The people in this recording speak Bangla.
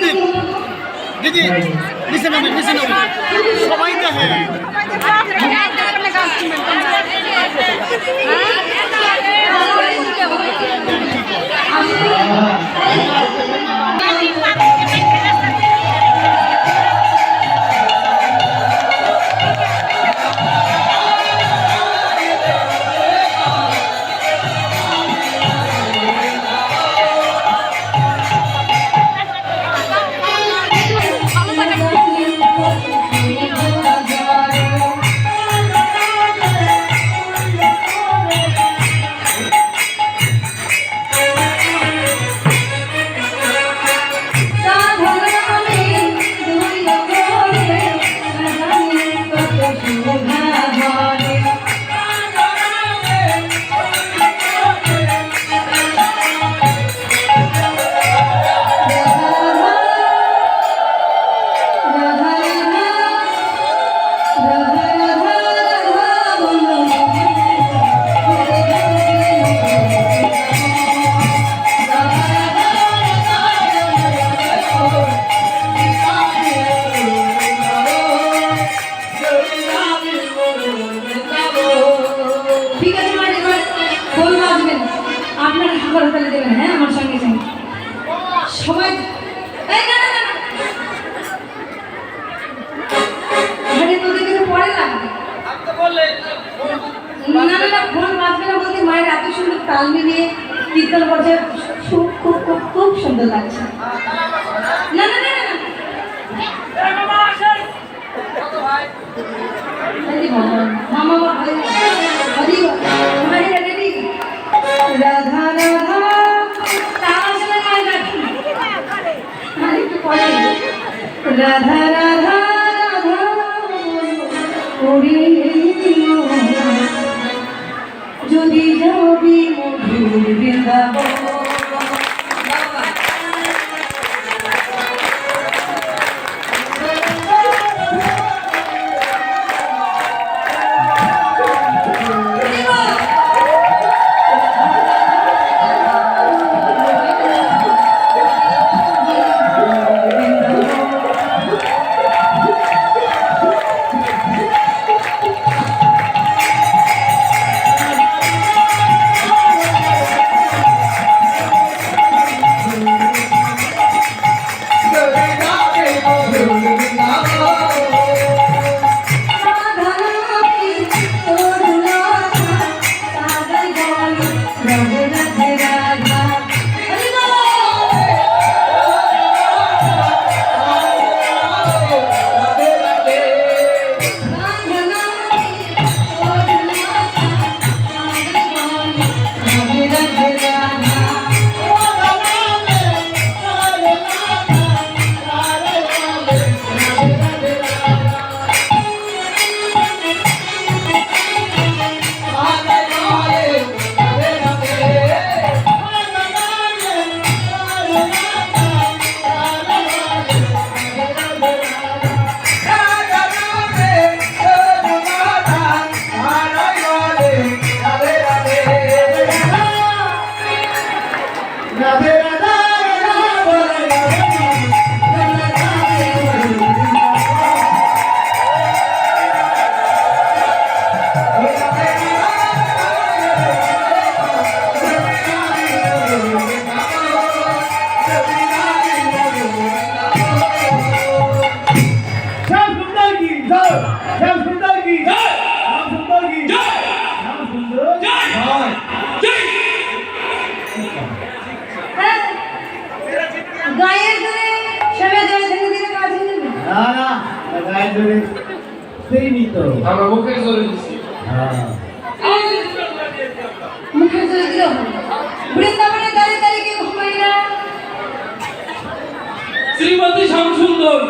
সুদীপ দিদি নিচে নামে সবাই দেখে হ্যাঁ আমার সঙ্গে সবাই পরে লাগবে না ফোন বাজবে না বলতে মায়ের এত সুন্দর তাল মিলিয়ে কীর্তন করছে খুব খুব খুব খুব সুন্দর লাগছে না না না না মামা রাধা রাধা রাধা রাধা রাধা যদি যাবি মধুর বৃন্দাবন আমরা মুখের জোরে দিচ্ছি মুখের জোরে দিল বৃন্দাবনে দাঁড়িয়ে দাঁড়িয়ে কেউ ঘুমাই না শ্রীমতী শ্যামসুন্দর